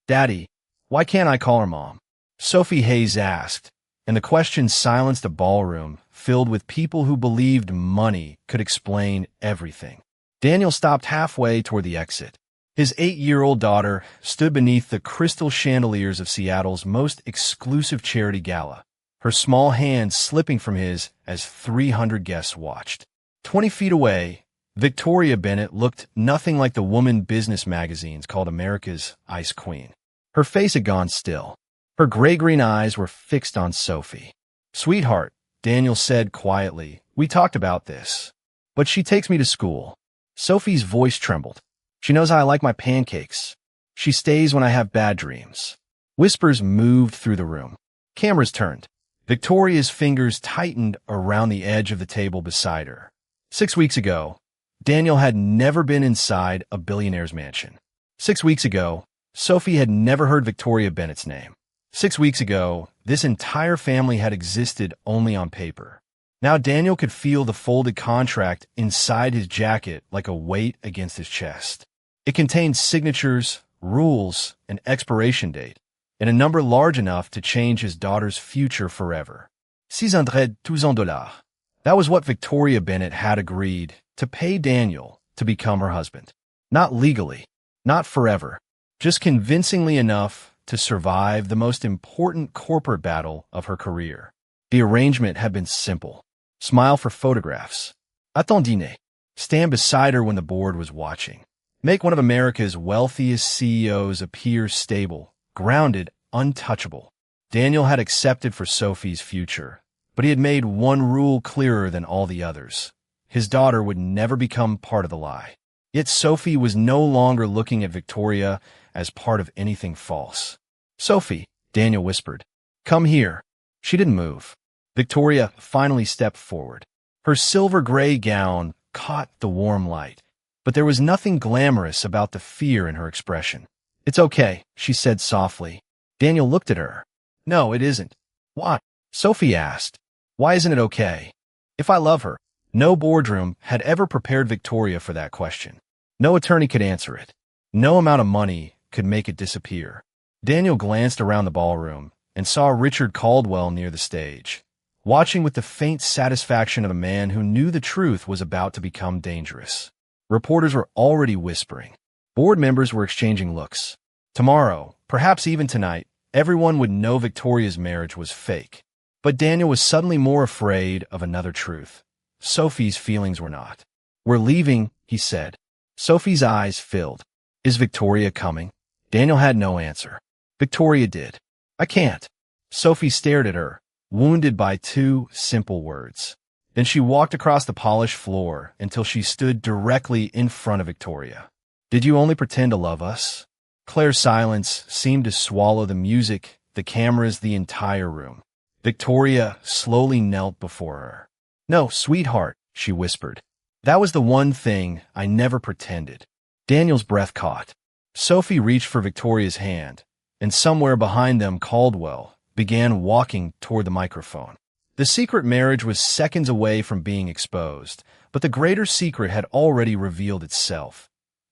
Daddy, why can't I call her Mom? Sophie Hayes asked, and the question silenced a ballroom filled with people who believed money could explain everything. Daniel stopped halfway toward the exit. His 8-year-old daughter stood beneath the crystal chandeliers of Seattle's most exclusive charity gala, her small hand slipping from his as 300 guests watched. 20 feet away, Victoria Bennett looked nothing like the woman business magazines called America's Ice Queen. Her face had gone still. Her gray-green eyes were fixed on Sophie. "Sweetheart," Daniel said quietly, "we talked about this. But she takes me to school." Sophie's voice trembled. "She knows how I like my pancakes. She stays when I have bad dreams." Whispers moved through the room. Cameras turned. Victoria's fingers tightened around the edge of the table beside her. 6 weeks ago, Daniel had never been inside a billionaire's mansion. 6 weeks ago, Sophie had never heard Victoria Bennett's name. 6 weeks ago, this entire family had existed only on paper. Now Daniel could feel the folded contract inside his jacket like a weight against his chest. It contained signatures, rules, an expiration date, and a number large enough to change his daughter's future forever. $600,000. That was what Victoria Bennett had agreed to pay Daniel to become her husband. Not legally, not forever, just convincingly enough to survive the most important corporate battle of her career. The arrangement had been simple. Smile for photographs. Attends dîner. Stand beside her when the board was watching. Make one of America's wealthiest CEOs appear stable, grounded, untouchable. Daniel had accepted for Sophie's future, but he had made one rule clearer than all the others. His daughter would never become part of the lie. Yet Sophie was no longer looking at Victoria as part of anything false. "Sophie," Daniel whispered, "come here." She didn't move. Victoria finally stepped forward. Her silver-gray gown caught the warm light, but there was nothing glamorous about the fear in her expression. "It's okay," she said softly. Daniel looked at her. "No, it isn't." "Why?" Sophie asked. "Why isn't it okay? If I love her." No boardroom had ever prepared Victoria for that question. No attorney could answer it. No amount of money could make it disappear. Daniel glanced around the ballroom and saw Richard Caldwell near the stage, watching with the faint satisfaction of a man who knew the truth was about to become dangerous. Reporters were already whispering. Board members were exchanging looks. Tomorrow, perhaps even tonight, everyone would know Victoria's marriage was fake. But Daniel was suddenly more afraid of another truth. Sophie's feelings were not. "We're leaving," he said. Sophie's eyes filled. "Is Victoria coming?" Daniel had no answer. Victoria did. "I can't." Sophie stared at her, wounded by 2 simple words. Then she walked across the polished floor until she stood directly in front of Victoria. "Did you only pretend to love us?" Claire's silence seemed to swallow the music, the cameras, the entire room. Victoria slowly knelt before her. "No, sweetheart," she whispered. "That was the one thing I never pretended." Daniel's breath caught. Sophie reached for Victoria's hand, and somewhere behind them Caldwell began walking toward the microphone. The secret marriage was seconds away from being exposed, but the greater secret had already revealed itself.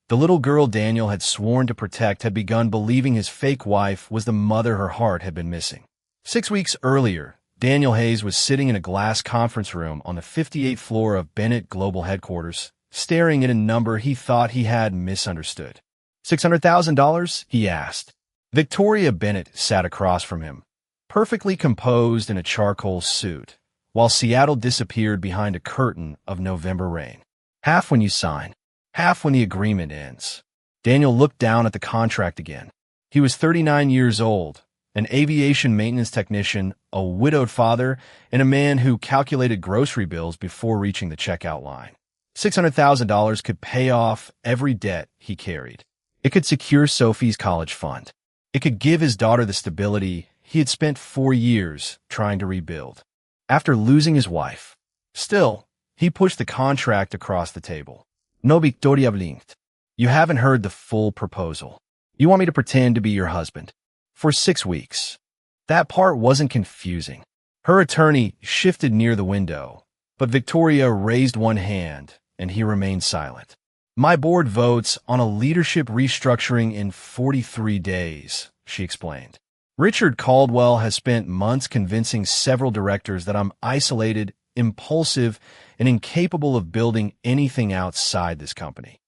The little girl Daniel had sworn to protect had begun believing his fake wife was the mother her heart had been missing. 6 weeks earlier, Daniel Hayes was sitting in a glass conference room on the 58th floor of Bennett Global Headquarters, staring at a number he thought he had misunderstood. $600,000? He asked. Victoria Bennett sat across from him, perfectly composed in a charcoal suit, while Seattle disappeared behind a curtain of November rain. "Half when you sign, half when the agreement ends." Daniel looked down at the contract again. He was 39 years old, an aviation maintenance technician, a widowed father, and a man who calculated grocery bills before reaching the checkout line. $600,000 could pay off every debt he carried. It could secure Sophie's college fund. It could give his daughter the stability he had spent 4 years trying to rebuild. After losing his wife. Still, he pushed the contract across the table. "No, Victoria blinked. You haven't heard the full proposal. You want me to pretend to be your husband. For 6 weeks. That part wasn't confusing. Her attorney shifted near the window, but Victoria raised one hand, and he remained silent. My board votes on a leadership restructuring in 43 days, she explained. Richard Caldwell has spent months convincing several directors that I'm isolated, impulsive, and incapable of building anything outside this company.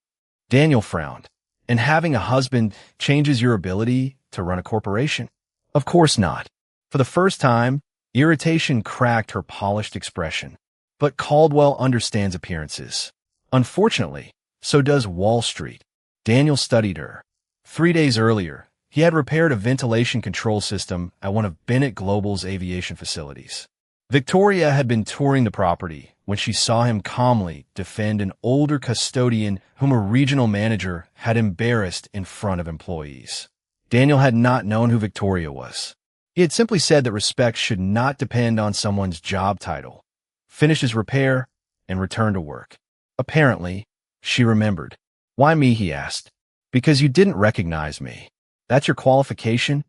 Daniel frowned. And having a husband changes your ability to run a corporation? Of course not. For the first time, irritation cracked her polished expression. But Caldwell understands appearances. Unfortunately, so does Wall Street. Daniel studied her. 3 days earlier, he had repaired a ventilation control system at one of Bennett Global's aviation facilities. Victoria had been touring the property when she saw him calmly defend an older custodian whom a regional manager had embarrassed in front of employees. Daniel had not known who Victoria was. He had simply said that respect should not depend on someone's job title. Finish his repair and return to work. Apparently, she remembered. Why me, he asked. Because you didn't recognize me. That's your qualification?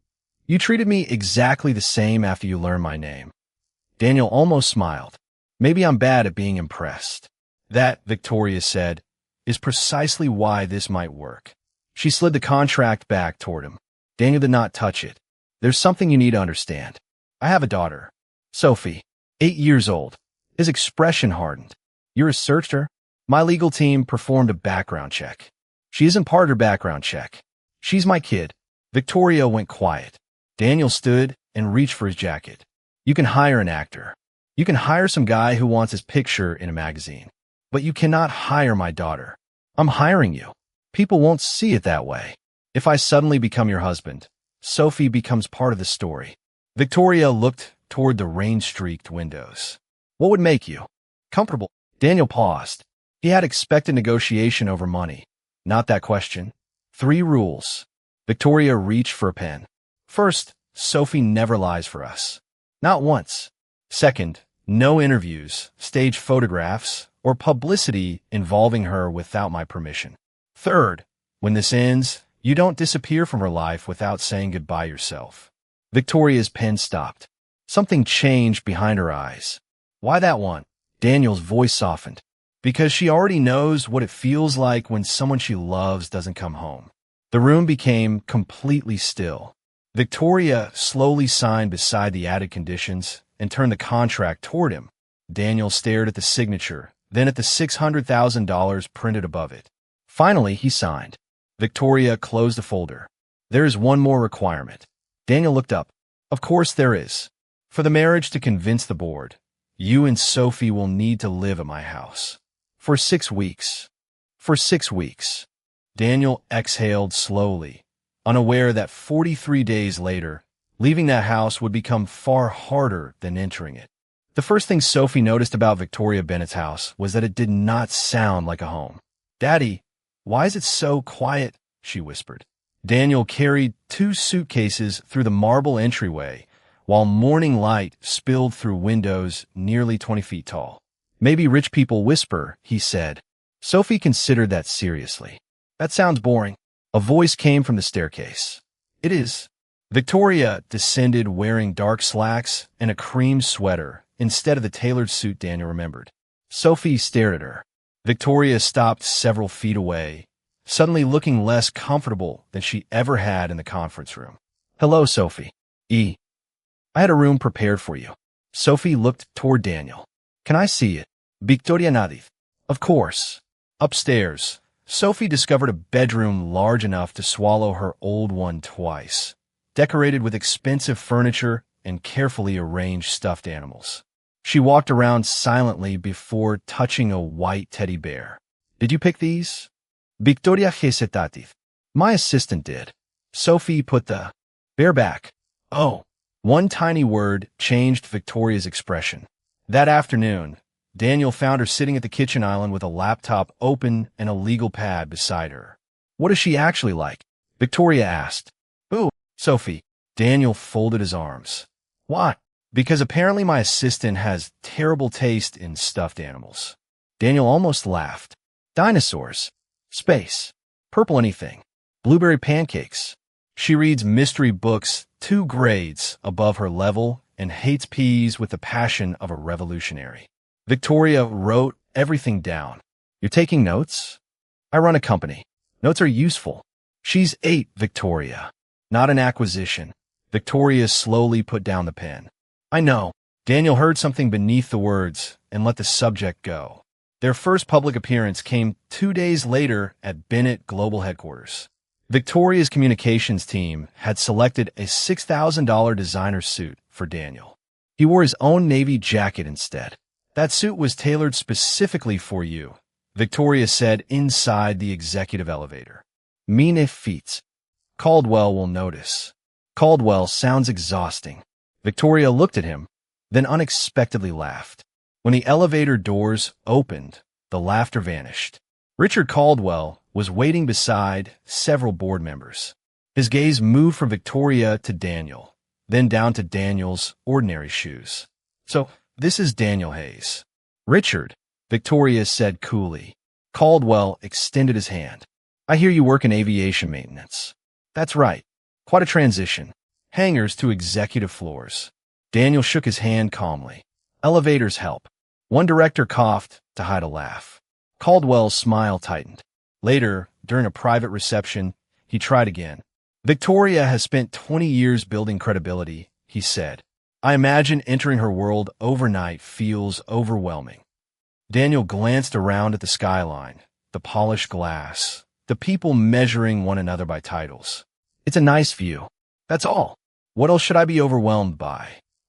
You treated me exactly the same after you learned my name. Daniel almost smiled. Maybe I'm bad at being impressed. That, Victoria said, is precisely why this might work. She slid the contract back toward him. Daniel did not touch it. There's something you need to understand. I have a daughter, Sophie, 8 years old. His expression hardened. You researched her? My legal team performed a background check. She isn't part of her background check. She's my kid. Victoria went quiet. Daniel stood and reached for his jacket. You can hire an actor. You can hire some guy who wants his picture in a magazine. But you cannot hire my daughter. I'm hiring you. People won't see it that way. If I suddenly become your husband, Sophie becomes part of the story. Victoria looked toward the rain-streaked windows. What would make you comfortable? Daniel paused. He had expected negotiation over money. Not that question. 3 rules. Victoria reached for a pen. First, Sophie never lies for us. Not once. Second, no interviews, stage photographs, or publicity involving her without my permission. Third, when this ends, you don't disappear from her life without saying goodbye yourself. Victoria's pen stopped. Something changed behind her eyes. Why that one? Daniel's voice softened. Because she already knows what it feels like when someone she loves doesn't come home. The room became completely still. Victoria slowly signed beside the added conditions and turned the contract toward him. Daniel stared at the signature, then at the $600,000 printed above it. Finally, he signed. Victoria closed the folder. There is one more requirement. Daniel looked up. Of course there is. For the marriage to convince the board, you and Sophie will need to live at my house. For 6 weeks. For 6 weeks. Daniel exhaled slowly, unaware that 43 days later, leaving that house would become far harder than entering it. The first thing Sophie noticed about Victoria Bennett's house was that it did not sound like a home. Daddy, why is it so quiet? She whispered. Daniel carried 2 suitcases through the marble entryway, while morning light spilled through windows nearly 20 feet tall. Maybe rich people whisper, he said. Sophie considered that seriously. That sounds boring. A voice came from the staircase. It is. Victoria descended wearing dark slacks and a cream sweater instead of the tailored suit Daniel remembered. Sophie stared at her. Victoria stopped several feet away, suddenly looking less comfortable than she ever had in the conference room. Hello, Sophie. I had a room prepared for you. Sophie looked toward Daniel. Can I see it? Victoria nodded. Of course. Upstairs, Sophie discovered a bedroom large enough to swallow her old one twice, decorated with expensive furniture and carefully arranged stuffed animals. She walked around silently before touching a white teddy bear. Did you pick these? Victoria hesitated. My assistant did. Sophie put the bear back. Oh. One tiny word changed Victoria's expression. That afternoon, Daniel found her sitting at the kitchen island with a laptop open and a legal pad beside her. What is she actually like? Victoria asked. Ooh, Sophie. Daniel folded his arms. Why? Because apparently my assistant has terrible taste in stuffed animals. Daniel almost laughed. Dinosaurs. Space. Purple anything. Blueberry pancakes. She reads mystery books 2 grades above her level and hates peas with the passion of a revolutionary. Victoria wrote everything down. You're taking notes? I run a company. Notes are useful. She's 8, Victoria. Not an acquisition. Victoria slowly put down the pen. I know. Daniel heard something beneath the words and let the subject go. Their first public appearance came 2 days later at Bennett Global Headquarters. Victoria's communications team had selected a $6,000 designer suit for Daniel. He wore his own navy jacket instead. That suit was tailored specifically for you, Victoria said inside the executive elevator. Mine feats. Caldwell will notice. Caldwell sounds exhausting. Victoria looked at him, then unexpectedly laughed. When the elevator doors opened, the laughter vanished. Richard Caldwell was waiting beside several board members. His gaze moved from Victoria to Daniel, then down to Daniel's ordinary shoes. So, this is Daniel Hayes. Richard, Victoria said coolly. Caldwell extended his hand. I hear you work in aviation maintenance. That's right. Quite a transition. Hangars to executive floors. Daniel shook his hand calmly. Elevators help. One director coughed to hide a laugh. Caldwell's smile tightened. Later, during a private reception, he tried again. Victoria has spent 20 years building credibility, he said. I imagine entering her world overnight feels overwhelming. Daniel glanced around at the skyline, the polished glass, the people measuring one another by titles. It's a nice view. That's all. What else should I be overwhelmed by?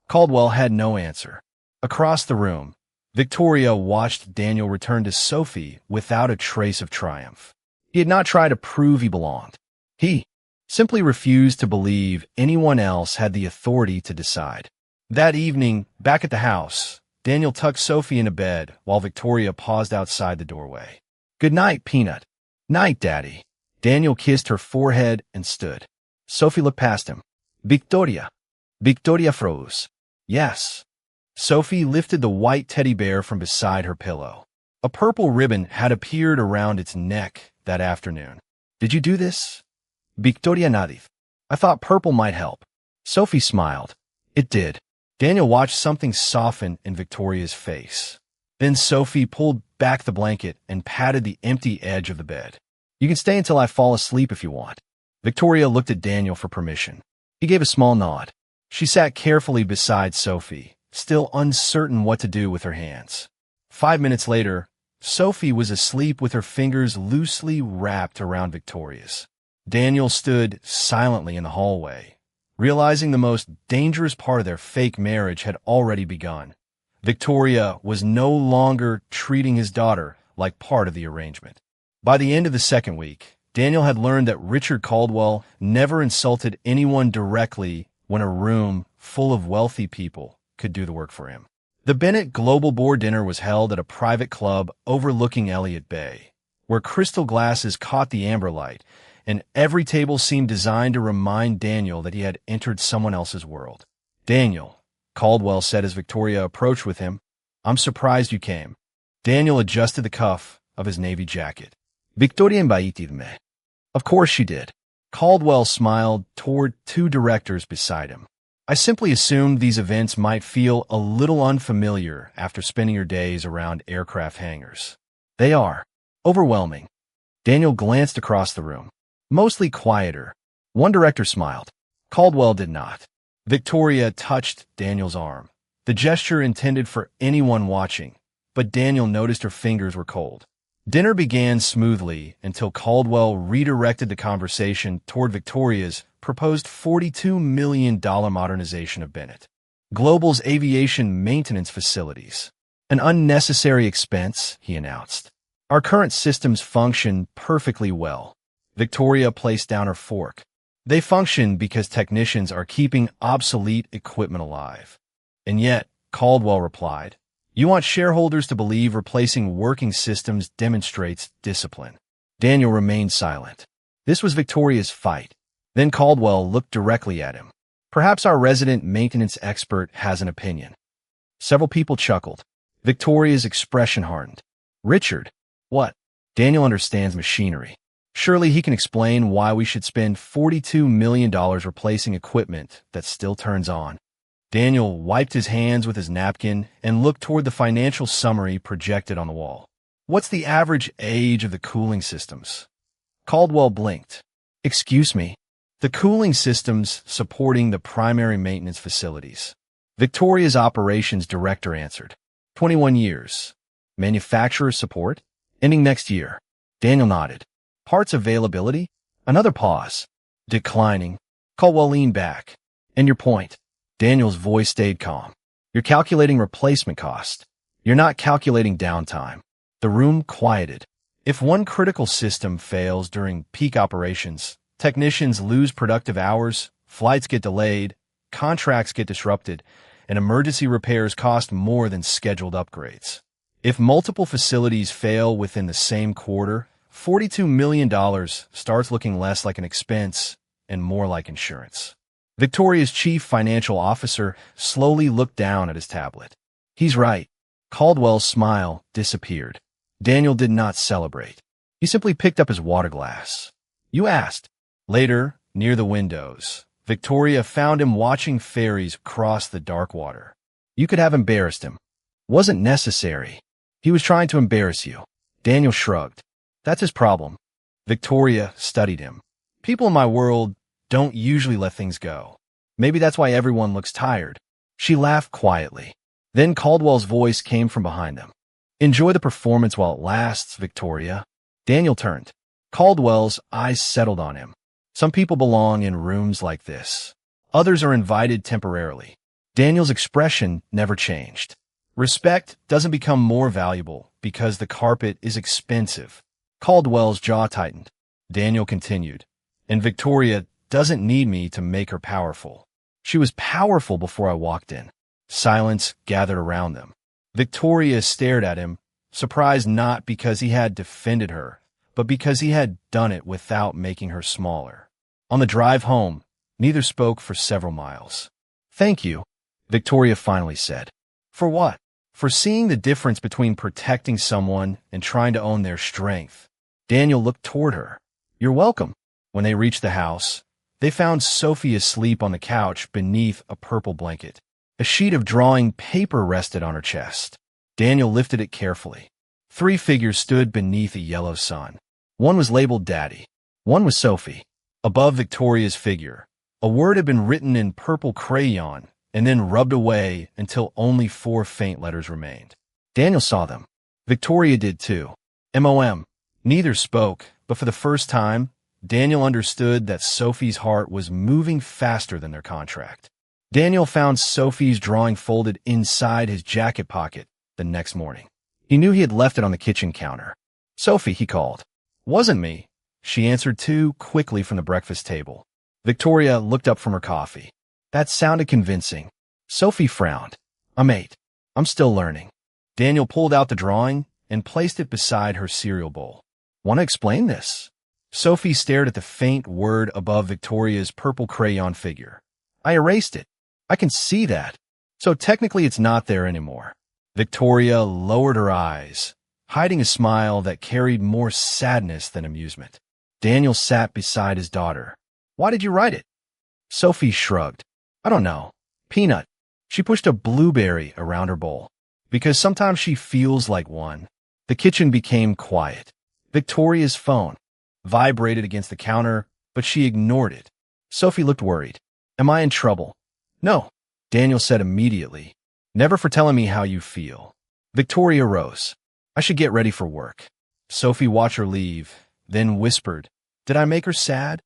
Caldwell had no answer. Across the room, Victoria watched Daniel return to Sophie without a trace of triumph. He had not tried to prove he belonged. He simply refused to believe anyone else had the authority to decide. That evening, back at the house, Daniel tucked Sophie into bed while Victoria paused outside the doorway. Good night, Peanut. Night, Daddy. Daniel kissed her forehead and stood. Sophie looked past him. Victoria. Victoria froze. Yes. Sophie lifted the white teddy bear from beside her pillow. A purple ribbon had appeared around its neck that afternoon. Did you do this? Victoria nodded. I thought purple might help. Sophie smiled. It did. Daniel watched something soften in Victoria's face. Then Sophie pulled back the blanket and patted the empty edge of the bed. You can stay until I fall asleep if you want. Victoria looked at Daniel for permission. He gave a small nod. She sat carefully beside Sophie, still uncertain what to do with her hands. 5 minutes later, Sophie was asleep with her fingers loosely wrapped around Victoria's. Daniel stood silently in the hallway, realizing the most dangerous part of their fake marriage had already begun. Victoria was no longer treating his daughter like part of the arrangement. By the end of the second week, Daniel had learned that Richard Caldwell never insulted anyone directly when a room full of wealthy people could do the work for him. The Bennett Global Board dinner was held at a private club overlooking Elliott Bay, where crystal glasses caught the amber light, and every table seemed designed to remind Daniel that he had entered someone else's world. Daniel, Caldwell said as Victoria approached with him, I'm surprised you came. Daniel adjusted the cuff of his navy jacket. Victoria invited me. Of course she did. Caldwell smiled toward 2 directors beside him. I simply assumed these events might feel a little unfamiliar after spending your days around aircraft hangars. They are. Overwhelming. Daniel glanced across the room. Mostly quieter. One director smiled. Caldwell did not. Victoria touched Daniel's arm. The gesture intended for anyone watching, but Daniel noticed her fingers were cold. Dinner began smoothly until Caldwell redirected the conversation toward Victoria's proposed $42 million modernization of Bennett Global's aviation maintenance facilities. An unnecessary expense, he announced. Our current systems function perfectly well. Victoria placed down her fork. They function because technicians are keeping obsolete equipment alive. And yet, Caldwell replied, you want shareholders to believe replacing working systems demonstrates discipline. Daniel remained silent. This was Victoria's fight. Then Caldwell looked directly at him. Perhaps our resident maintenance expert has an opinion. Several people chuckled. Victoria's expression hardened. Richard, what? Daniel understands machinery. Surely he can explain why we should spend $42 million replacing equipment that still turns on. Daniel wiped his hands with his napkin and looked toward the financial summary projected on the wall. What's the average age of the cooling systems? Caldwell blinked. Excuse me. The cooling systems supporting the primary maintenance facilities. Victoria's operations director answered. 21 years. Manufacturer support? Ending next year. Daniel nodded. Parts availability? Another pause. Declining. Caldwell leaned back. And your point? Daniel's voice stayed calm. You're calculating replacement cost. You're not calculating downtime. The room quieted. If one critical system fails during peak operations, technicians lose productive hours, flights get delayed, contracts get disrupted, and emergency repairs cost more than scheduled upgrades. If multiple facilities fail within the same quarter, $42 million starts looking less like an expense and more like insurance. Victoria's chief financial officer slowly looked down at his tablet. He's right. Caldwell's smile disappeared. Daniel did not celebrate. He simply picked up his water glass. You asked. Later, near the windows, Victoria found him watching ferries cross the dark water. You could have embarrassed him. Wasn't necessary. He was trying to embarrass you. Daniel shrugged. That's his problem. Victoria studied him. People in my world don't usually let things go. Maybe that's why everyone looks tired. She laughed quietly. Then Caldwell's voice came from behind them. Enjoy the performance while it lasts, Victoria. Daniel turned. Caldwell's eyes settled on him. Some people belong in rooms like this. Others are invited temporarily. Daniel's expression never changed. Respect doesn't become more valuable because the carpet is expensive. Caldwell's jaw tightened. Daniel continued. And Victoria doesn't need me to make her powerful. She was powerful before I walked in. Silence gathered around them. Victoria stared at him, surprised not because he had defended her, but because he had done it without making her smaller. On the drive home, neither spoke for several miles. Thank you, Victoria finally said. For what? For seeing the difference between protecting someone and trying to own their strength. Daniel looked toward her. You're welcome. When they reached the house, they found Sophie asleep on the couch beneath a purple blanket. A sheet of drawing paper rested on her chest. Daniel lifted it carefully. 3 figures stood beneath a yellow sun. One was labeled Daddy. One was Sophie. Above Victoria's figure, a word had been written in purple crayon and then rubbed away until only 4 faint letters remained. Daniel saw them. Victoria did too. MOM. Neither spoke, but for the first time, Daniel understood that Sophie's heart was moving faster than their contract. Daniel found Sophie's drawing folded inside his jacket pocket the next morning. He knew he had left it on the kitchen counter. Sophie, he called. Wasn't me, she answered too quickly from the breakfast table. Victoria looked up from her coffee. That sounded convincing. Sophie frowned. I'm 8. I'm still learning. Daniel pulled out the drawing and placed it beside her cereal bowl. Want to explain this? Sophie stared at the faint word above Victoria's purple crayon figure. I erased it. I can see that. So technically it's not there anymore. Victoria lowered her eyes, hiding a smile that carried more sadness than amusement. Daniel sat beside his daughter. Why did you write it? Sophie shrugged. I don't know. Peanut. She pushed a blueberry around her bowl. Because sometimes she feels like one. The kitchen became quiet. Victoria's phone vibrated against the counter, but she ignored it. Sophie looked worried. Am I in trouble? No, Daniel said immediately. Never for telling me how you feel. Victoria rose. I should get ready for work. Sophie watched her leave, then whispered, Did I make her sad?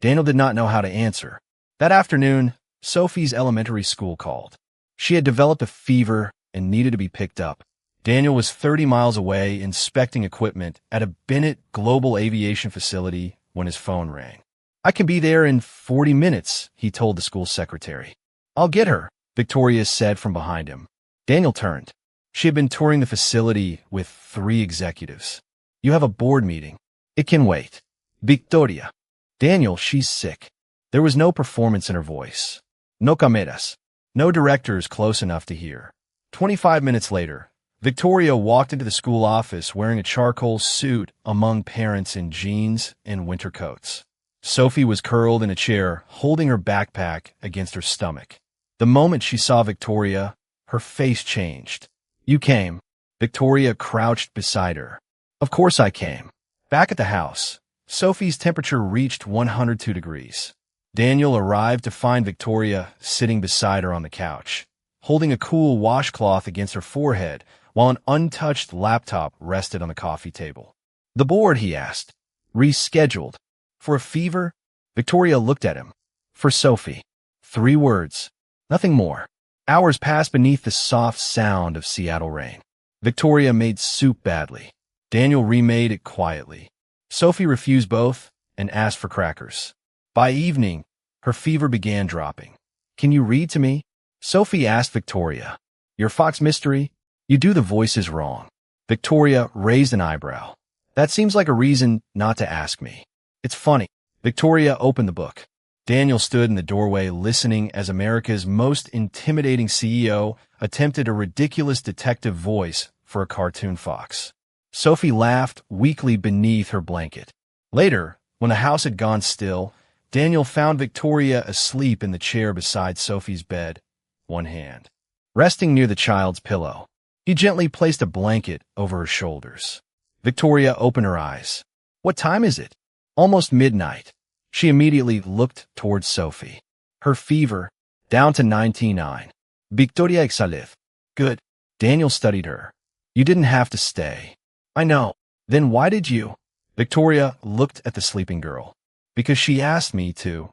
Daniel did not know how to answer. That afternoon, Sophie's elementary school called. She had developed a fever and needed to be picked up. Daniel was 30 miles away inspecting equipment at a Bennett global aviation facility when his phone rang. I can be there in 40 minutes, he told the school secretary. I'll get her, Victoria said from behind him. Daniel turned. She had been touring the facility with 3 executives. You have a board meeting. It can wait. Victoria. Daniel, she's sick. There was no performance in her voice. No cameras. No directors close enough to hear. 25 minutes later, Victoria walked into the school office wearing a charcoal suit among parents in jeans and winter coats. Sophie was curled in a chair, holding her backpack against her stomach. The moment she saw Victoria, her face changed. You came. Victoria crouched beside her. Of course I came. Back at the house, Sophie's temperature reached 102 degrees. Daniel arrived to find Victoria sitting beside her on the couch, holding a cool washcloth against her forehead while an untouched laptop rested on the coffee table. The board, he asked. Rescheduled. For a fever? Victoria looked at him. For Sophie. 3 words. Nothing more. Hours passed beneath the soft sound of Seattle rain. Victoria made soup badly. Daniel remade it quietly. Sophie refused both and asked for crackers. By evening, her fever began dropping. Can you read to me? Sophie asked Victoria. Your Fox mystery? You do the voices wrong. Victoria raised an eyebrow. That seems like a reason not to ask me. It's funny. Victoria opened the book. Daniel stood in the doorway listening as America's most intimidating CEO attempted a ridiculous detective voice for a cartoon fox. Sophie laughed weakly beneath her blanket. Later, when the house had gone still, Daniel found Victoria asleep in the chair beside Sophie's bed, one hand resting near the child's pillow. He gently placed a blanket over her shoulders. Victoria opened her eyes. What time is it? Almost midnight. She immediately looked towards Sophie. Her fever, down to 99. Victoria exhaled. Good. Daniel studied her. You didn't have to stay. I know. Then why did you? Victoria looked at the sleeping girl. Because she asked me to.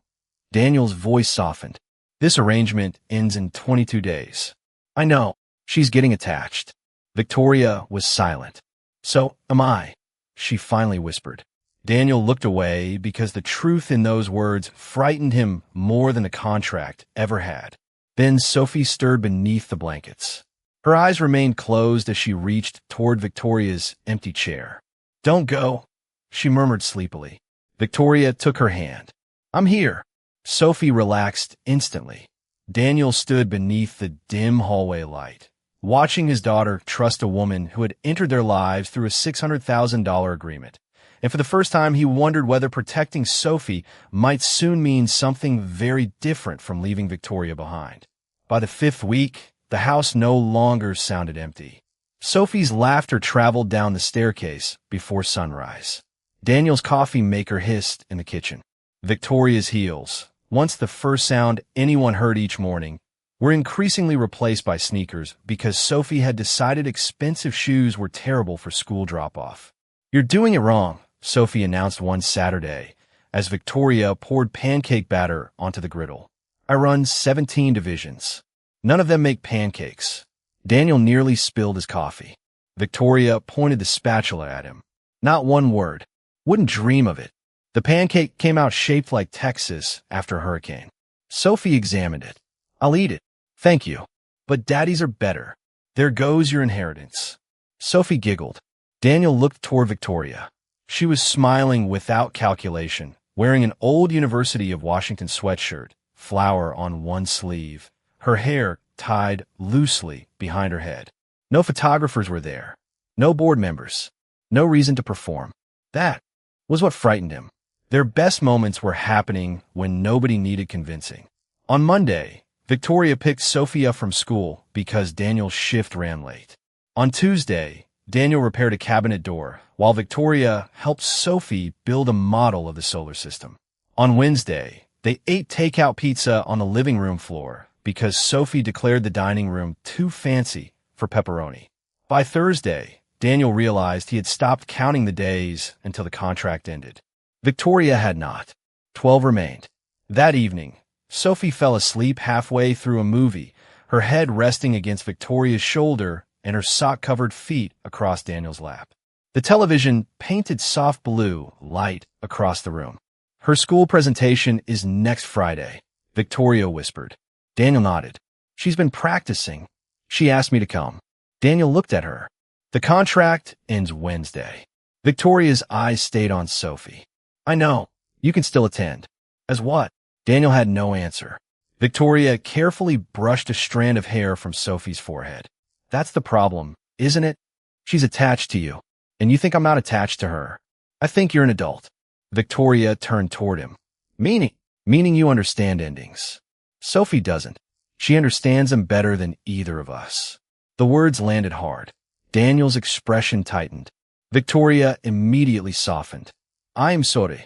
Daniel's voice softened. This arrangement ends in 22 days. I know. She's getting attached. Victoria was silent. So am I, she finally whispered. Daniel looked away because the truth in those words frightened him more than the contract ever had. Then Sophie stirred beneath the blankets. Her eyes remained closed as she reached toward Victoria's empty chair. Don't go, she murmured sleepily. Victoria took her hand. I'm here. Sophie relaxed instantly. Daniel stood beneath the dim hallway light, watching his daughter trust a woman who had entered their lives through a $600,000 agreement. And for the first time, he wondered whether protecting Sophie might soon mean something very different from leaving Victoria behind. By the 5th week, the house no longer sounded empty. Sophie's laughter traveled down the staircase before sunrise. Daniel's coffee maker hissed in the kitchen. Victoria's heels, once the first sound anyone heard each morning, were increasingly replaced by sneakers because Sophie had decided expensive shoes were terrible for school drop-off. You're doing it wrong, Sophie announced one Saturday as Victoria poured pancake batter onto the griddle. I run 17 divisions. None of them make pancakes. Daniel nearly spilled his coffee. Victoria pointed the spatula at him. Not one word. Wouldn't dream of it. The pancake came out shaped like Texas after a hurricane. Sophie examined it. I'll eat it. Thank you. But daddies are better. There goes your inheritance. Sophie giggled. Daniel looked toward Victoria. She was smiling without calculation, wearing an old University of Washington sweatshirt, flower on one sleeve, her hair tied loosely behind her head. No photographers were there. No board members. No reason to perform. That was what frightened him. Their best moments were happening when nobody needed convincing. On Monday, Victoria picked Sophie up from school because Daniel's shift ran late. On Tuesday, Daniel repaired a cabinet door, while Victoria helped Sophie build a model of the solar system. On Wednesday, they ate takeout pizza on the living room floor because Sophie declared the dining room too fancy for pepperoni. By Thursday, Daniel realized he had stopped counting the days until the contract ended. Victoria had not. 12 remained. That evening, Sophie fell asleep halfway through a movie, her head resting against Victoria's shoulder and her sock-covered feet across Daniel's lap. The television painted soft blue light across the room. Her school presentation is next Friday, Victoria whispered. Daniel nodded. She's been practicing. She asked me to come. Daniel looked at her. The contract ends Wednesday. Victoria's eyes stayed on Sophie. I know. You can still attend. As what? Daniel had no answer. Victoria carefully brushed a strand of hair from Sophie's forehead. That's the problem, isn't it? She's attached to you, and you think I'm not attached to her. I think you're an adult. Victoria turned toward him. Meaning you understand endings. Sophie doesn't. She understands them better than either of us. The words landed hard. Daniel's expression tightened. Victoria immediately softened. I'm sorry.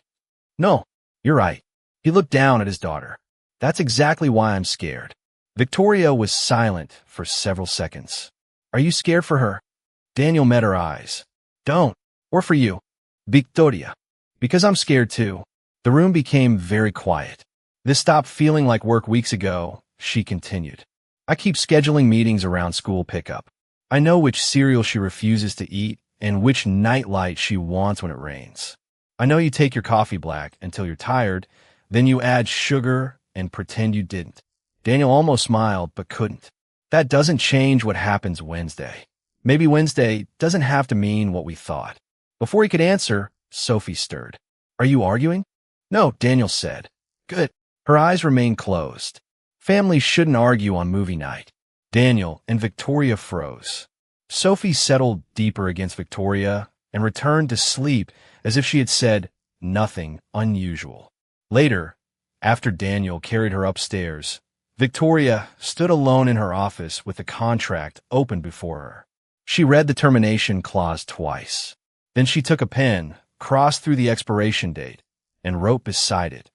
No, you're right. He looked down at his daughter. That's exactly why I'm scared. Victoria was silent for several seconds. Are you scared for her? Daniel met her eyes. Don't. Or for you. Victoria. Because I'm scared too. The room became very quiet. This stopped feeling like work weeks ago, she continued. I keep scheduling meetings around school pickup. I know which cereal she refuses to eat and which nightlight she wants when it rains. I know you take your coffee black until you're tired, then you add sugar and pretend you didn't. Daniel almost smiled but couldn't. That doesn't change what happens Wednesday. Maybe Wednesday doesn't have to mean what we thought. Before he could answer, Sophie stirred. Are you arguing? No, Daniel said. Good. Her eyes remained closed. Families shouldn't argue on movie night. Daniel and Victoria froze. Sophie settled deeper against Victoria and returned to sleep as if she had said nothing unusual. Later, after Daniel carried her upstairs, Victoria stood alone in her office with the contract open before her. She read the termination clause twice. Then she took a pen, crossed through the expiration date, and wrote beside it,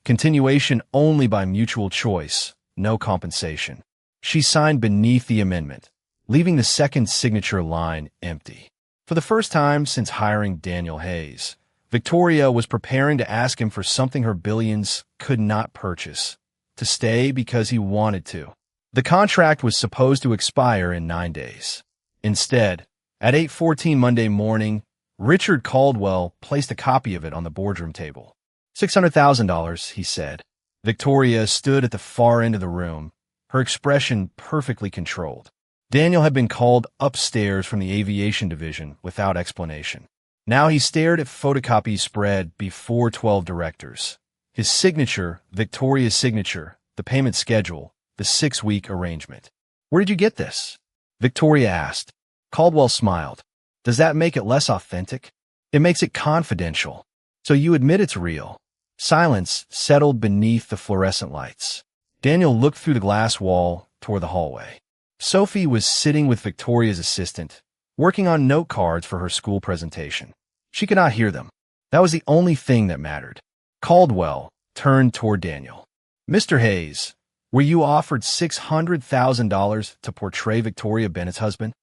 continuation only by mutual choice, no compensation. She signed beneath the amendment, leaving the second signature line empty. For the first time since hiring Daniel Hayes, Victoria was preparing to ask him for something her billions could not purchase, to stay because he wanted to. The contract was supposed to expire in 9 days. Instead, at 8:14 Monday morning, Richard Caldwell placed a copy of it on the boardroom table. $600,000, he said. Victoria stood at the far end of the room, her expression perfectly controlled. Daniel had been called upstairs from the aviation division without explanation. Now he stared at photocopies spread before 12 directors. His signature, Victoria's signature, the payment schedule, the 6-week arrangement. Where did you get this? Victoria asked. Caldwell smiled. Does that make it less authentic? It makes it confidential. So you admit it's real. Silence settled beneath the fluorescent lights. Daniel looked through the glass wall toward the hallway. Sophie was sitting with Victoria's assistant, working on note cards for her school presentation. She could not hear them. That was the only thing that mattered. Caldwell turned toward Daniel. Mr. Hayes, were you offered $600,000 to portray Victoria Bennett's husband?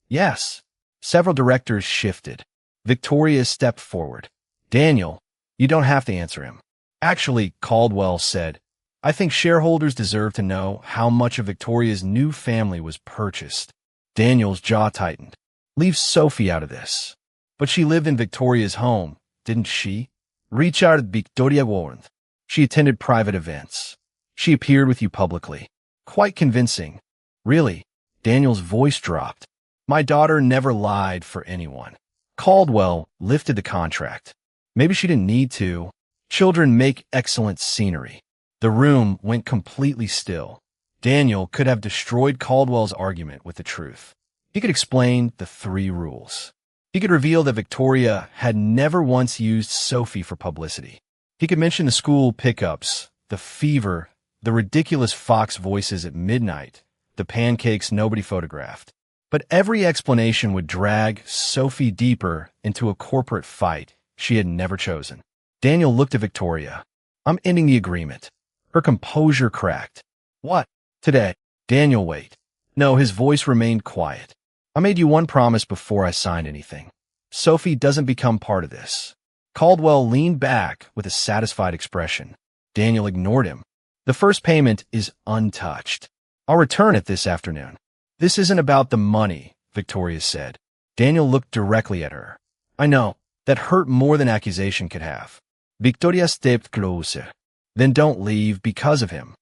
Yes. Several directors shifted. Victoria stepped forward. Daniel, you don't have to answer him. Actually, Caldwell said, I think shareholders deserve to know how much of Victoria's new family was purchased. Daniel's jaw tightened. Leave Sophie out of this. But she lived in Victoria's home, didn't she? Richard Victoria warned. She attended private events. She appeared with you publicly. Quite convincing. Really? Daniel's voice dropped. My daughter never lied for anyone. Caldwell lifted the contract. Maybe she didn't need to. Children make excellent scenery. The room went completely still. Daniel could have destroyed Caldwell's argument with the truth. He could explain the 3 rules. He could reveal that Victoria had never once used Sophie for publicity. He could mention the school pickups, the fever, the ridiculous Fox voices at midnight, the pancakes nobody photographed. But every explanation would drag Sophie deeper into a corporate fight she had never chosen. Daniel looked at Victoria. I'm ending the agreement. Her composure cracked. What? Today? Daniel, wait. No, his voice remained quiet. I made you one promise before I signed anything. Sophie doesn't become part of this. Caldwell leaned back with a satisfied expression. Daniel ignored him. The first payment is untouched. I'll return it this afternoon. This isn't about the money, Victoria said. Daniel looked directly at her. I know, that hurt more than accusation could have. Victoria stepped closer. Then don't leave because of him.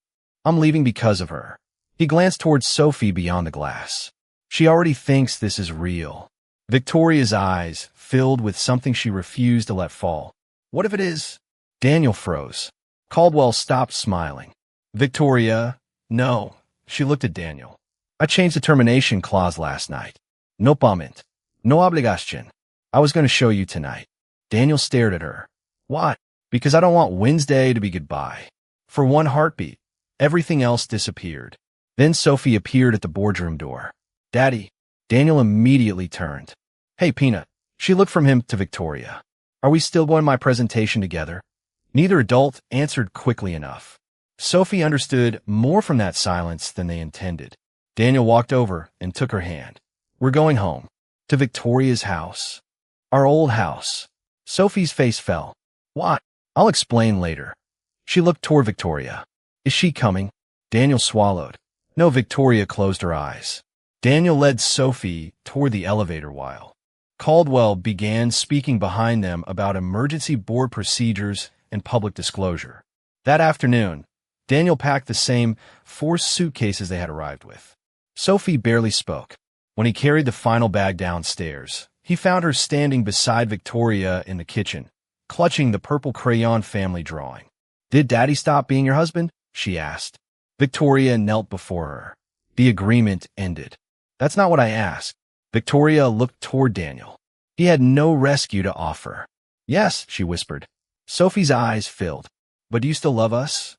I'm leaving because of her. He glanced towards Sophie beyond the glass. She already thinks this is real. Victoria's eyes filled with something she refused to let fall. What if it is? Daniel froze. Caldwell stopped smiling. Victoria, no. She looked at Daniel. I changed the termination clause last night. No payment. No obligation. I was going to show you tonight. Daniel stared at her. Why? Because I don't want Wednesday to be goodbye. For one heartbeat, everything else disappeared. Then Sophie appeared at the boardroom door. Daddy, Daniel immediately turned. Hey, Peanut. She looked from him to Victoria. Are we still going to my presentation together? Neither adult answered quickly enough. Sophie understood more from that silence than they intended. Daniel walked over and took her hand. We're going home. To Victoria's house. Our old house. Sophie's face fell. What? I'll explain later. She looked toward Victoria. Is she coming? Daniel swallowed. No, Victoria closed her eyes. Daniel led Sophie toward the elevator while Caldwell began speaking behind them about emergency board procedures and public disclosure. That afternoon, Daniel packed the same 4 suitcases they had arrived with. Sophie barely spoke. When he carried the final bag downstairs, he found her standing beside Victoria in the kitchen, clutching the purple crayon family drawing. Did Daddy stop being your husband? She asked. Victoria knelt before her. The agreement ended. That's not what I asked. Victoria looked toward Daniel. He had no rescue to offer. Yes, she whispered. Sophie's eyes filled. But do you still love us?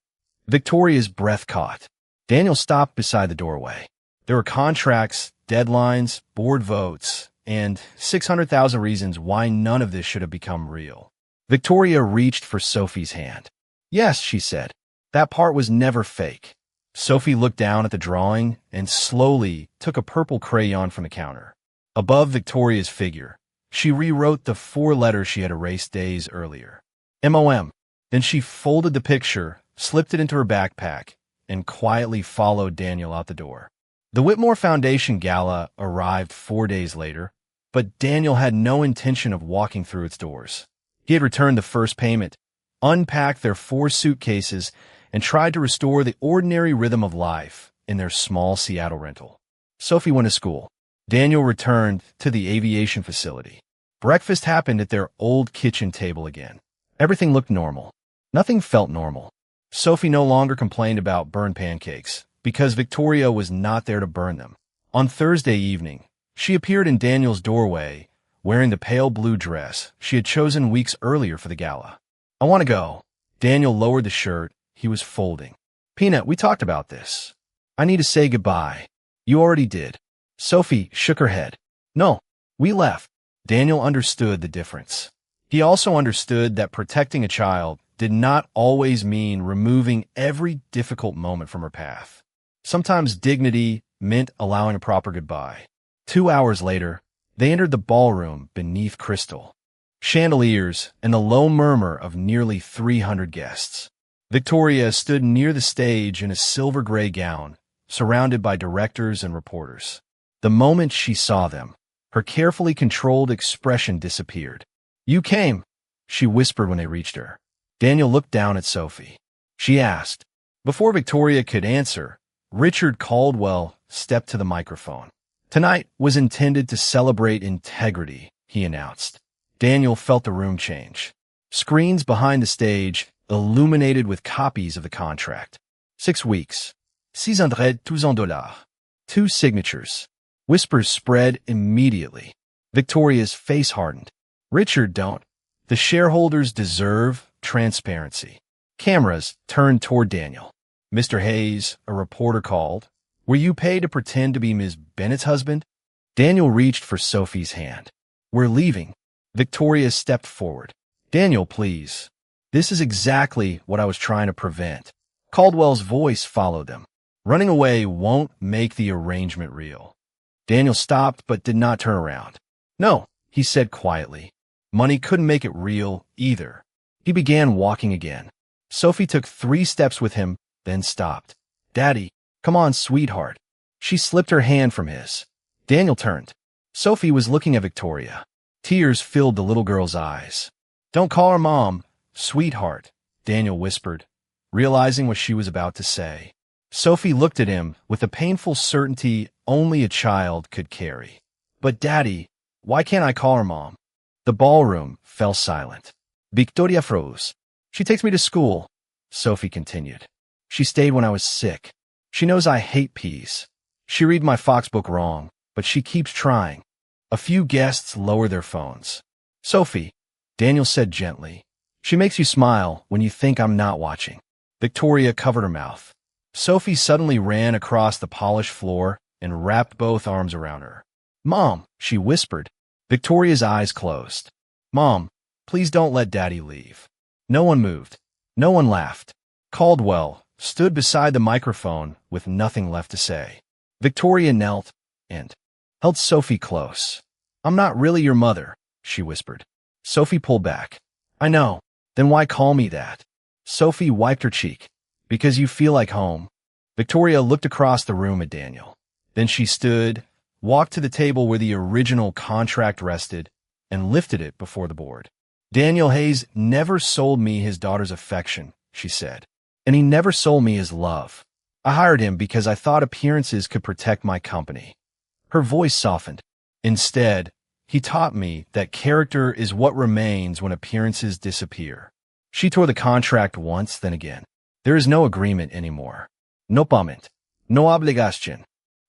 Victoria's breath caught. Daniel stopped beside the doorway. There were contracts, deadlines, board votes, and 600,000 reasons why none of this should have become real. Victoria reached for Sophie's hand. Yes, she said. That part was never fake. Sophie looked down at the drawing and slowly took a purple crayon from the counter. Above Victoria's figure, she rewrote the 4 letters she had erased days earlier. MOM. Then she folded the picture, slipped it into her backpack, and quietly followed Daniel out the door. The Whitmore Foundation Gala arrived 4 days later, but Daniel had no intention of walking through its doors. He had returned the first payment, unpacked their 4 suitcases, and tried to restore the ordinary rhythm of life in their small Seattle rental. Sophie went to school. Daniel returned to the aviation facility. Breakfast happened at their old kitchen table again. Everything looked normal. Nothing felt normal. Sophie no longer complained about burned pancakes because Victoria was not there to burn them. On Thursday evening, she appeared in Daniel's doorway wearing the pale blue dress she had chosen weeks earlier for the gala. I want to go. Daniel lowered the shirt he was folding. Peanut, we talked about this. I need to say goodbye. You already did. Sophie shook her head. No, we left. Daniel understood the difference. He also understood that protecting a child did not always mean removing every difficult moment from her path. Sometimes dignity meant allowing a proper goodbye. 2 hours later, they entered the ballroom beneath crystal, chandeliers, and the low murmur of nearly 300 guests. Victoria stood near the stage in a silver-gray gown, surrounded by directors and reporters. The moment she saw them, her carefully controlled expression disappeared. You came, she whispered when they reached her. Daniel looked down at Sophie. She asked. Before Victoria could answer, Richard Caldwell stepped to the microphone. Tonight was intended to celebrate integrity, he announced. Daniel felt the room change. Screens behind the stage illuminated with copies of the contract. 6 weeks. $600,000. 2 signatures. Whispers spread immediately. Victoria's face hardened. Richard, don't. The shareholders deserve transparency. Cameras turned toward Daniel. Mr. Hayes, a reporter called. Were you paid to pretend to be Ms. Bennett's husband? Daniel reached for Sophie's hand. We're leaving. Victoria stepped forward. Daniel, please. This is exactly what I was trying to prevent. Caldwell's voice followed them. Running away won't make the arrangement real. Daniel stopped but did not turn around. No, he said quietly. Money couldn't make it real either. He began walking again. Sophie took 3 steps with him, then stopped. Daddy, come on, sweetheart. She slipped her hand from his. Daniel turned. Sophie was looking at Victoria. Tears filled the little girl's eyes. Don't call her Mom, sweetheart, Daniel whispered, realizing what she was about to say. Sophie looked at him with the painful certainty only a child could carry. But Daddy, why can't I call her Mom? The ballroom fell silent. Victoria froze. She takes me to school, Sophie continued. She stayed when I was sick. She knows I hate peas. She read my Fox book wrong, but she keeps trying. A few guests lowered their phones. Sophie, Daniel said gently, she makes you smile when you think I'm not watching. Victoria covered her mouth. Sophie suddenly ran across the polished floor and wrapped both arms around her. Mom, she whispered. Victoria's eyes closed. Mom, please don't let Daddy leave. No one moved. No one laughed. Caldwell stood beside the microphone with nothing left to say. Victoria knelt and held Sophie close. I'm not really your mother, she whispered. Sophie pulled back. I know. Then why call me that? Sophie wiped her cheek. Because you feel like home. Victoria looked across the room at Daniel. Then she stood, walked to the table where the original contract rested, and lifted it before the board. Daniel Hayes never sold me his daughter's affection, she said. And he never sold me his love. I hired him because I thought appearances could protect my company. Her voice softened. Instead, he taught me that character is what remains when appearances disappear. She tore the contract once, then again. There is no agreement anymore. No payment. No obligación.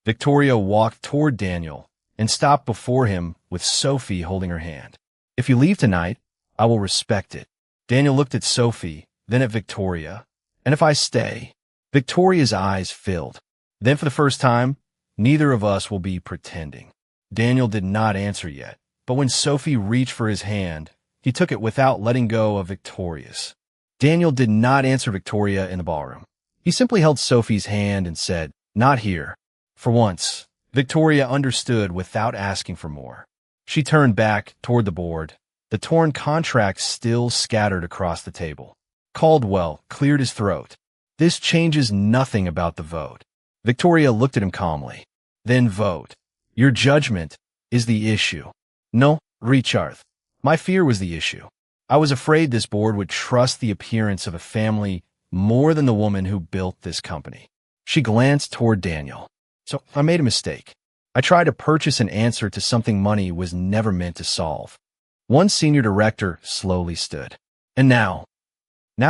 Victoria walked toward Daniel and stopped before him with Sophie holding her hand. If you leave tonight, I will respect it. Daniel looked at Sophie, then at Victoria. And if I stay? Victoria's eyes filled. Then for the first time, neither of us will be pretending. Daniel did not answer yet, but when Sophie reached for his hand, he took it without letting go of Victoria's. Daniel did not answer Victoria in the ballroom. He simply held Sophie's hand and said, Not here. For once, Victoria understood without asking for more. She turned back toward the board, the torn contract still scattered across the table. Caldwell cleared his throat. This changes nothing about the vote. Victoria looked at him calmly. Then vote. Your judgment is the issue. No, Richard. My fear was the issue. I was afraid this board would trust the appearance of a family more than the woman who built this company. She glanced toward Daniel. So I made a mistake. I tried to purchase an answer to something money was never meant to solve. One senior director slowly stood. And now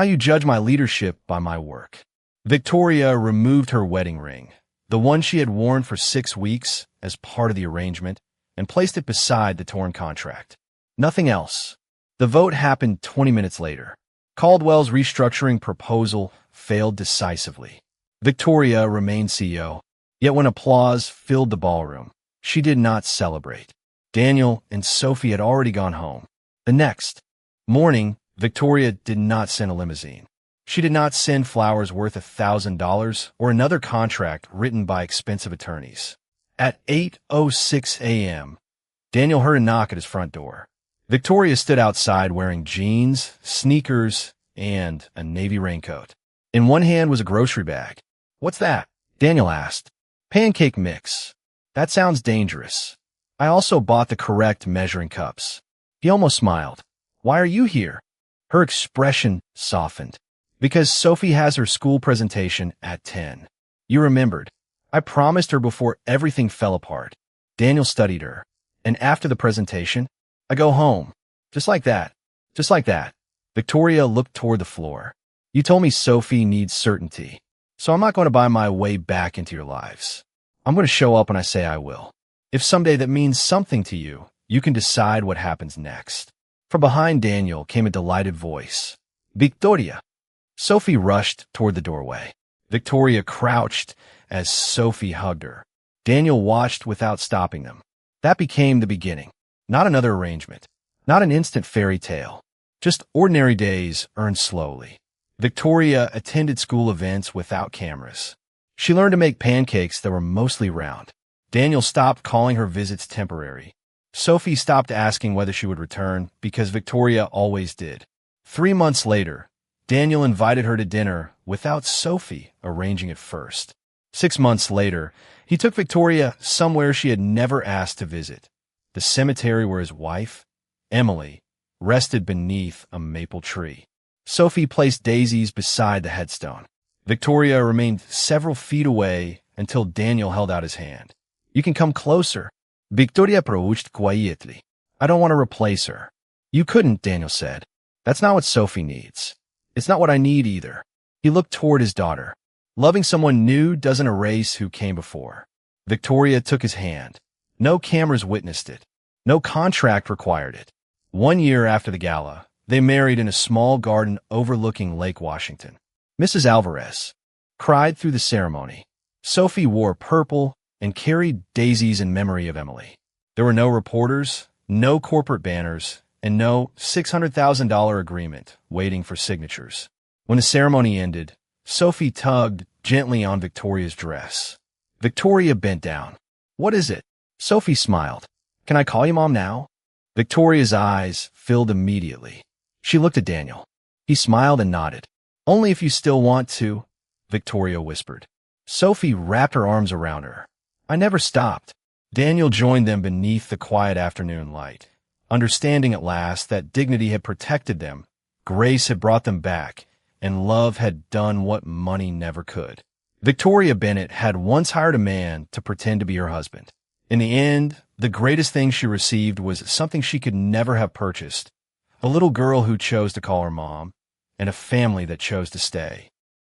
you judge my leadership by my work. Victoria removed her wedding ring, the one she had worn for 6 weeks as part of the arrangement, and placed it beside the torn contract. Nothing else. The vote happened 20 minutes later. Caldwell's restructuring proposal failed decisively. Victoria remained CEO, yet when applause filled the ballroom, she did not celebrate. Daniel and Sophie had already gone home. The next morning, Victoria did not send a limousine. She did not send flowers worth $1,000 or another contract written by expensive attorneys. At 8:06 a.m., Daniel heard a knock at his front door. Victoria stood outside wearing jeans, sneakers, and a navy raincoat. In one hand was a grocery bag. What's that? Daniel asked. Pancake mix. That sounds dangerous. I also bought the correct measuring cups. He almost smiled. Why are you here? Her expression softened. Because Sophie has her school presentation at 10. You remembered. I promised her before everything fell apart. Daniel studied her. And after the presentation, I go home. Just like that. Just like that. Victoria looked toward the floor. You told me Sophie needs certainty. So I'm not going to buy my way back into your lives. I'm going to show up when I say I will. If someday that means something to you, you can decide what happens next. From behind Daniel came a delighted voice. Victoria. Sophie rushed toward the doorway. Victoria crouched as Sophie hugged her. Daniel watched without stopping them. That became the beginning. Not another arrangement. Not an instant fairy tale. Just ordinary days earned slowly. Victoria attended school events without cameras. She learned to make pancakes that were mostly round. Daniel stopped calling her visits temporary. Sophie stopped asking whether she would return because Victoria always did. 3 months later, Daniel invited her to dinner without Sophie arranging it first. 6 months later, he took Victoria somewhere she had never asked to visit, the cemetery where his wife, Emily, rested beneath a maple tree. Sophie placed daisies beside the headstone. Victoria remained several feet away until Daniel held out his hand. You can come closer. Victoria approached quietly. I don't want to replace her. You couldn't, Daniel said. That's not what Sophie needs. It's not what I need either. He looked toward his daughter. Loving someone new doesn't erase who came before. Victoria took his hand. No cameras witnessed it. No contract required it. 1 year after the gala, they married in a small garden overlooking Lake Washington. Mrs. Alvarez cried through the ceremony. Sophie wore purple and carried daisies in memory of Emily. There were no reporters, no corporate banners, and no $600,000 agreement waiting for signatures. When the ceremony ended, Sophie tugged gently on Victoria's dress. Victoria bent down. "What is it?" Sophie smiled. "Can I call you Mom now?" Victoria's eyes filled immediately. She looked at Daniel. He smiled and nodded. "Only if you still want to," Victoria whispered. Sophie wrapped her arms around her. "I never stopped." Daniel joined them beneath the quiet afternoon light, understanding at last that dignity had protected them, grace had brought them back, and love had done what money never could. Victoria Bennett had once hired a man to pretend to be her husband. In the end, the greatest thing she received was something she could never have purchased: a little girl who chose to call her mom, and a family that chose to stay.